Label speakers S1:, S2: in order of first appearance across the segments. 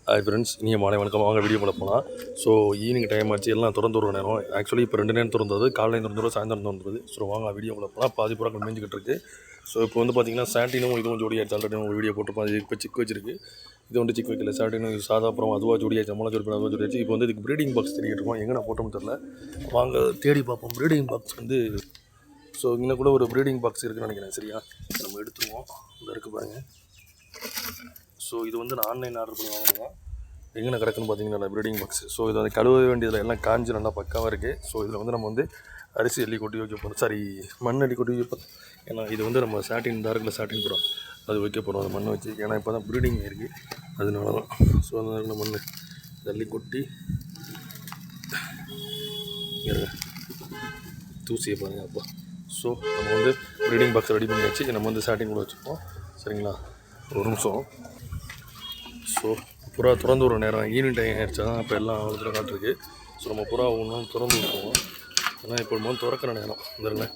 S1: Hi friends, நீங்கள் மாலை வணக்கம். வாங்க வீடியோக்குள்ள போகலாம். ஸோ ஈவினிங் டைம் ஆச்சு, எல்லாம் திறந்து விடுற நேரம். ஆக்சுவலி இப்போ 2 நேரம் திறந்தது, காலையில் திறந்துடும், சாயந்தரம் திறந்துருது. ஸோ வாங்க வீடியோக்குள்ள போகலாம். பாதி புறாக்கள் மேய்ஞ்சிக்கிட்டு இருக்குது. ஸோ இப்போ வந்து பார்த்தீங்கன்னா சாண்டினும் இதுவும் ஜோடியாச்சு. ஆல்ரெடி ஒரு வீடியோ போட்டுருப்போம். அது இப்போ சிக் வச்சிருக்கு. இது வந்து சிக் வைக்கல. சாண்டினும் சாதா அப்புறம் அதுவாக ஜோடியாச்சு, நம்மளாம் ஜோடி அதுவாக ஜோடியாச்சு. இப்போ வந்து இதுக்கு ப்ரீடிங் பாக்ஸ் தேடிட்டு இருக்கோம். எங்கே நான் போட்டோம்னு தெரில. வாங்க தேடி பார்ப்போம். ப்ரீடிங் பாக்ஸ் வந்து ஸோ இங்கே கூட ஒரு ப்ரீடிங் பாக்ஸ் இருக்குதுன்னு நினைக்கிறேன். சரியா, நம்ம எடுத்துருவோம். இந்த இருக்குது பாருங்கள். ஸோ இது வந்து நான் ஆன்லைன் ஆர்டர் பண்ணி வாங்குவேன். எங்கே கிடக்குன்னு பார்த்தீங்கன்னா ப்ரீடிங் பாக்ஸ். ஸோ இது வந்து கழுவ வேண்டியதில் எல்லாம் காஞ்சி நல்லா பக்காவாக இருக்குது. ஸோ இதில் வந்து நம்ம வந்து அரிசி அள்ளி கொட்டி வைக்க போகிறோம். சாரி, மண் அள்ளி கொட்டி வைக்க போகிறோம். ஏன்னா இது வந்து நம்ம சாட்டின் டார்க்கில் சாட்டின் போகிறோம், அது வைக்க போகிறோம். அந்த மண்ணை வச்சு, ஏன்னா இப்போ தான் ப்ரீடிங் இருக்குது, அதனால தான். ஸோ அந்த மண் அள்ளி கொட்டி தூசியை பாருங்கள் அப்போ. ஸோ நம்ம வந்து ப்ரீடிங் பாக்ஸ் ரெடி பண்ணியாச்சு. நம்ம வந்து சாட்டின் கூட வச்சுப்போம். சரிங்களா, ஒரு நிமிஷம். ஸோ புறா திறந்து விடுற நேரம் ஈவினிங் டைம் ஆகிடுச்சா தான் இப்போ எல்லாம் அவ்வளோ தூரம் காட்டிருக்கு. ஸோ நம்ம புறா ஒன்றும் திறந்து விட்டுருவோம். ஏன்னா இப்போ நம்ம திறக்கிற நேரம் இந்த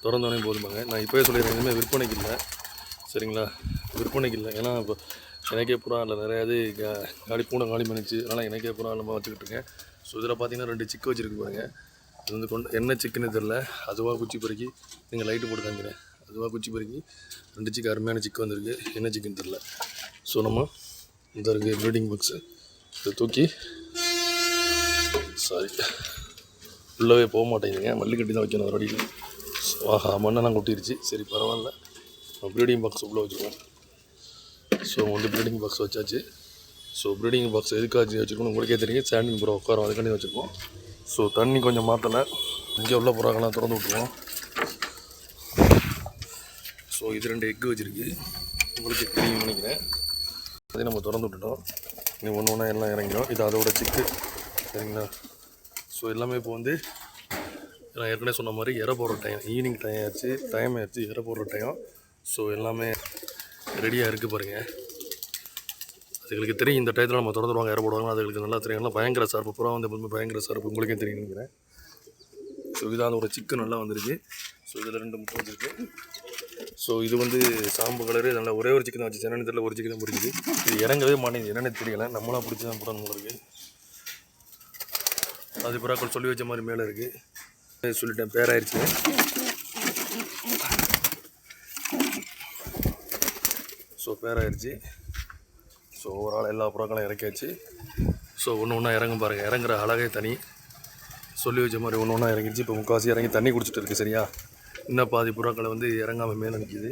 S1: திறந்தோடனே போதுமாங்க. நான் இப்போயே சொல்லிடுறேன், இனிமேல் விற்பனைக்கு இல்லை. சரிங்களா, விற்பனைக்கு இல்லை. ஏன்னா இப்போ எனக்கே புறா இல்லை, நிறையாவது காலி பூனை காலி பண்ணிச்சு. அதனால் எனக்கே புறா இல்லாமல் வச்சுக்கிட்டு இருக்கேன். ஸோ இதில் பார்த்தீங்கன்னா 2 சிக்கு வச்சுருக்கு பாருங்க. இது வந்து என்ன சிக்குன்னு தெரில. அதுவாக குச்சி பறிக்கி நீங்கள் லைட்டு போட்டு காமிக்கிறேன். அதுவாக குச்சி பறிக்கி 2 சிக்கு அருமையான சிக்கு வந்திருக்கு. என்ன சிக்குன்னு தெரில. ஸோ நம்ம இந்த இருக்குது ப்ரீடிங் பாக்ஸு. இதை தூக்கி சாரி உள்ளவே போக மாட்டேங்குதுங்க. மல்லிக்கட்டி தான் வைக்கணும் ஒரு அடியில். ஆஹா, மண்ணெல்லாம் கொட்டிருச்சு. சரி பரவாயில்ல, ப்ரீடிங் பாக்ஸ் உள்ளே வச்சுருவோம். ஸோ வந்து ப்ரீடிங் பாக்ஸ் வச்சாச்சு. ஸோ ப்ரீடிங் பாக்ஸ் எதுக்காச்சு வச்சுருக்கோம் உங்களுக்கே தெரியும். சாண்டின் புறா உட்காரம், அதுக்காண்டி வச்சுருக்கோம். ஸோ தண்ணி கொஞ்சம் மாற்றலை. இங்கே உள்ள புறாக்கெல்லாம் திறந்து விட்டுருவோம். ஸோ இது 2 எக்கு வச்சுருக்கு, உங்களுக்கு தெரியும் நினைக்கிறேன். அதையும் நம்ம திறந்து விட்டுட்டோம். நீ ஒன்று ஒன்றா எல்லாம் இறங்கிடும். இது அதோட சிக்கு. சரிங்களா, ஸோ எல்லாமே இப்போ வந்து நான் ஏற்கனவே சொன்ன மாதிரி இற போடுற டைம், ஈவினிங் டைம் ஆயிடுச்சு இற போடுற டைம். ஸோ எல்லாமே ரெடியாக இருக்குது பாருங்கள். அதுங்களுக்கு தெரியும் இந்த டயத்தில் நம்ம திறந்துடுவாங்க, இற போடுவாங்க. அதுங்களுக்கு நல்லா தெரியும். எல்லாம் பயங்கர சார்பு புறா வந்து எப்பவுமே பயங்கர சார்பு, உங்களுக்கே தெரியும் நினைக்கிறேன். ஸோ இது அதோட சிக்கு நல்லா வந்துருக்கு. ஸோ இதில் 2 முட்டை வச்சுருக்கு. ஸோ இது வந்து சாம்பு கலரு. நல்லா ஒரே ஒரு சிக்கன் தான் வச்சு, என்னென்னு தெரியல, ஒரு சிக்கன் தான் பிடிக்குது. இது இறங்கவே மாட்டேங்குது, என்னென்னு தெரியலை. நம்மளாம் பிடிச்சி தான் போடணும் இருக்குது. அது புறாக்கள் சொல்லி வச்ச மாதிரி மேலே இருக்குது. சொல்லிட்டேன், பேராயிருச்சு. ஸோ பேராயிருச்சு. ஸோ ஓவரால் எல்லா புறாக்களும் இறக்கியாச்சு. ஸோ ஒன்று ஒன்றா இறங்கும் பாருங்கள். இறங்குற அழகே தனி. சொல்லி வச்ச மாதிரி ஒன்று ஒன்றா இறங்கிடுச்சு. இப்போ முக்கால்வாசி இறங்கி தண்ணி குடிச்சிட்டு இருக்குது. சரியா, இன்னும் பாதி புறாக்களை வந்து இறங்காமல் மேலே நிற்கிது.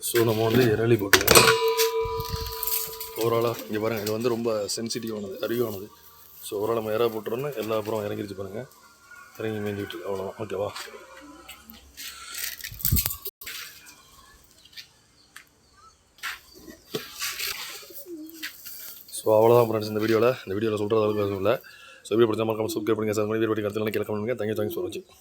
S1: ஸோ நம்ம வந்து இறலி போட்டுருவோம். ஓவராலாக இங்கே பாருங்கள், இது வந்து ரொம்ப சென்சிட்டிவானது, அறிவானது. ஸோ ஓவரால் நம்ம இற போட்டுறோன்னு எல்லா அப்புறம் இறங்கிடுச்சு பாருங்கள். இறங்கி மேய்ஞ்சிட்டு அவ்வளோதான். ஓகேவா, ஸோ அவ்வளோதான் ஃப்ரெண்ட்ஸ். இந்த வீடியோவில் சொல்கிறது அளவுக்கு எதுவும் இல்லை. ஸோ வீடியோ பிடிச்சா மறக்காம சப்ஸ்கிரைப் பண்ணுங்கள். சார் வீடியோ பற்றி கருத்துக்களை கேட்க பண்ணுங்கள். தேங்க்யூ ஃபார் வாட்சிங்.